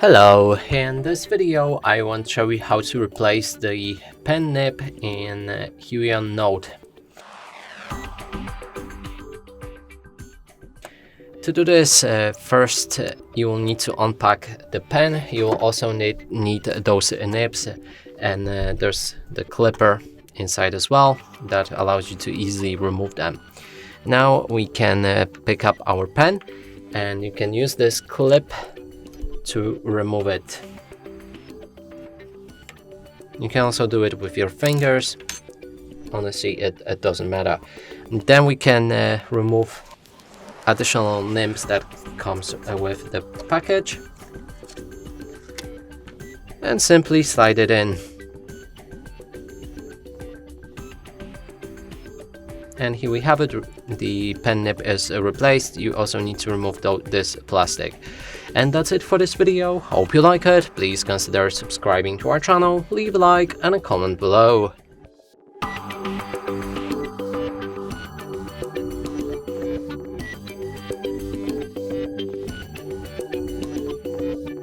Hello, in this video I want to show you how to replace the pen nib in Huion Note. To do this, first you will need to unpack the pen. You will also need those nibs, and there's the clipper inside as well that allows you to easily remove them. Now we can pick up our pen, and you can use this clip to remove it. You can also do it with your fingers. Honestly, it doesn't matter. And then we can remove additional nibs that comes with the package and simply slide it in. And here we have it. The pen nib is replaced. You also need to remove this plastic. And that's it for this video. Hope you like it. Please consider subscribing to our channel, leave a like and a comment below.